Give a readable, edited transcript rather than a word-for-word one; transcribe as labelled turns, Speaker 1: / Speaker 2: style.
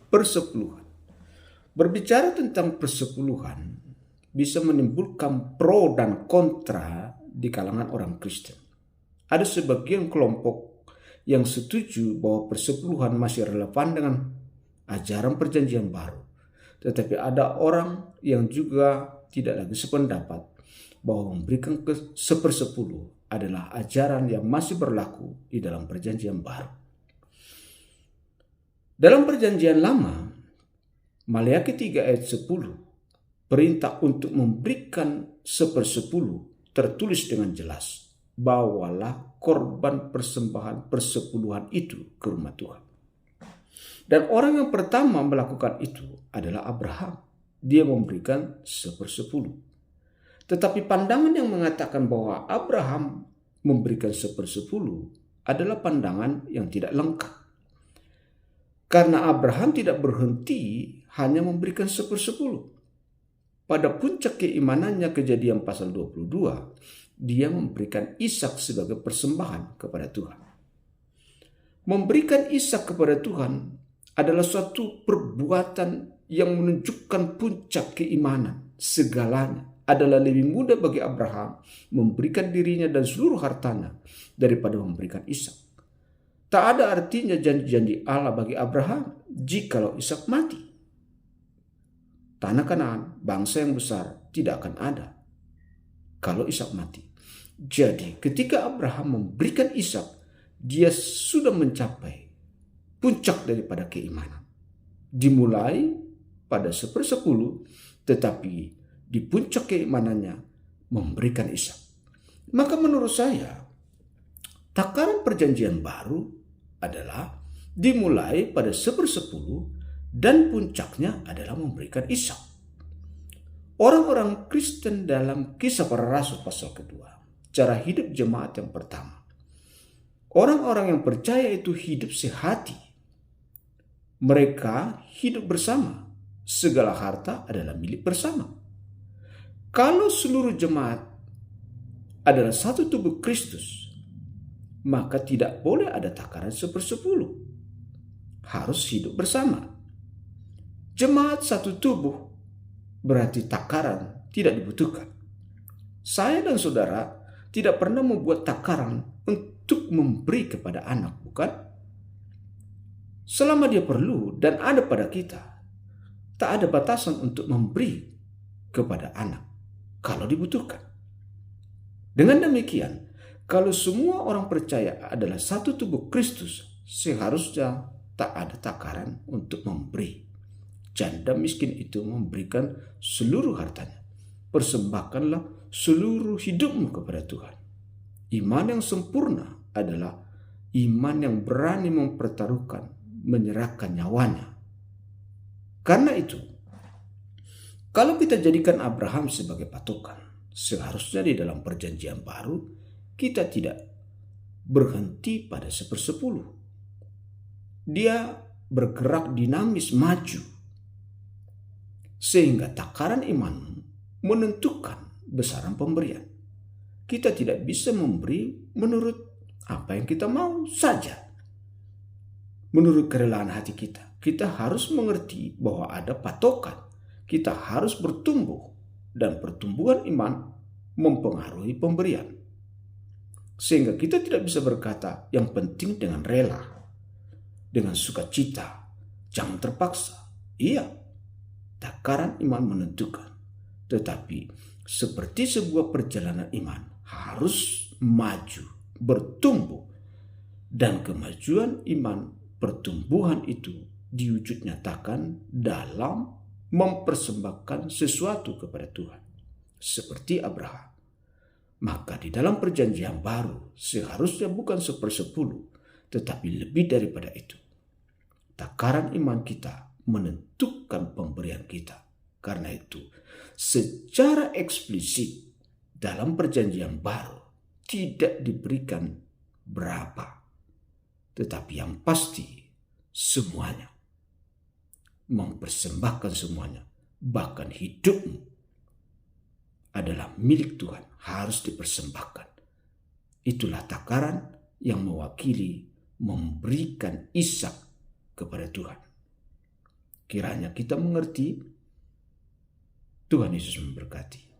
Speaker 1: Persepuluhan. Berbicara tentang persepuluhan bisa menimbulkan pro dan kontra di kalangan orang Kristen. Ada sebagian kelompok yang setuju bahwa persepuluhan masih relevan dengan ajaran Perjanjian Baru. Tetapi ada orang yang juga tidak lagi sependapat bahwa memberikan sepersepuluh adalah ajaran yang masih berlaku di dalam Perjanjian Baru. Dalam Perjanjian Lama, Maleakhi 3 ayat 10, perintah untuk memberikan sepersepuluh tertulis dengan jelas. Bawalah korban persembahan persepuluhan itu ke rumah Tuhan. Dan orang yang pertama melakukan itu adalah Abraham. Dia memberikan sepersepuluh. Tetapi pandangan yang mengatakan bahwa Abraham memberikan sepersepuluh adalah pandangan yang tidak lengkap. Karena Abraham tidak berhenti hanya memberikan sepersepuluh. Pada puncak keimanannya, Kejadian pasal 22, dia memberikan Ishak sebagai persembahan kepada Tuhan. Memberikan Ishak kepada Tuhan adalah suatu perbuatan yang menunjukkan puncak keimanan. Segalanya adalah lebih mudah bagi Abraham memberikan dirinya dan seluruh hartanya daripada memberikan Ishak. Tak ada artinya janji-janji Allah bagi Abraham jikalau Ishak mati. Tanah Kanaan, bangsa yang besar, tidak akan ada kalau Ishak mati. Jadi ketika Abraham memberikan Ishak, dia sudah mencapai puncak daripada keimanan. Dimulai pada 1/10, tetapi di puncak keimanannya memberikan Ishak. Maka menurut saya, takaran Perjanjian Baru adalah dimulai pada 1/10 dan puncaknya adalah memberikan Ishak. Orang-orang Kristen dalam Kisah Para Rasul pasal kedua, cara hidup jemaat yang pertama. Orang-orang yang percaya itu hidup sehati. Mereka hidup bersama. Segala harta adalah milik bersama. Kalau seluruh jemaat adalah satu tubuh Kristus, maka tidak boleh ada takaran 1/10. Harus hidup bersama. Jemaat satu tubuh berarti takaran tidak dibutuhkan. Saya dan saudara tidak pernah membuat takaran untuk memberi kepada anak, bukan? Selama dia perlu dan ada pada kita, tak ada batasan untuk memberi kepada anak kalau dibutuhkan. Dengan demikian, kalau semua orang percaya adalah satu tubuh Kristus, seharusnya tak ada takaran untuk memberi. Janda miskin itu memberikan seluruh hartanya. Persembahkanlah seluruh hidupmu kepada Tuhan. Iman yang sempurna adalah iman yang berani mempertaruhkan, menyerahkan nyawanya. Karena itu, kalau kita jadikan Abraham sebagai patokan, seharusnya di dalam Perjanjian Baru kita tidak berhenti pada 1/10. Dia bergerak dinamis maju. Sehingga takaran iman menentukan besaran pemberian. Kita tidak bisa memberi menurut apa yang kita mau saja. Menurut kerelaan hati kita. Kita harus mengerti bahwa ada patokan. Kita harus bertumbuh dan pertumbuhan iman mempengaruhi pemberian. Sehingga kita tidak bisa berkata yang penting dengan rela, dengan sukacita, jangan terpaksa. Iya, takaran iman menentukan. Tetapi seperti sebuah perjalanan iman harus maju, bertumbuh. Dan kemajuan iman, pertumbuhan itu diwujud nyatakan dalam mempersembahkan sesuatu kepada Tuhan. Seperti Abraham. Maka di dalam Perjanjian Baru seharusnya bukan 1/10, tetapi lebih daripada itu. Takaran iman kita menentukan pemberian kita. Karena itu, secara eksplisit dalam Perjanjian Baru tidak diberikan berapa, tetapi yang pasti semuanya. Mempersembahkan semuanya, bahkan hidupmu adalah milik Tuhan, harus dipersembahkan. Itulah takaran yang mewakili memberikan Ishak kepada Tuhan. Kiranya kita mengerti. Tuhan Yesus memberkati.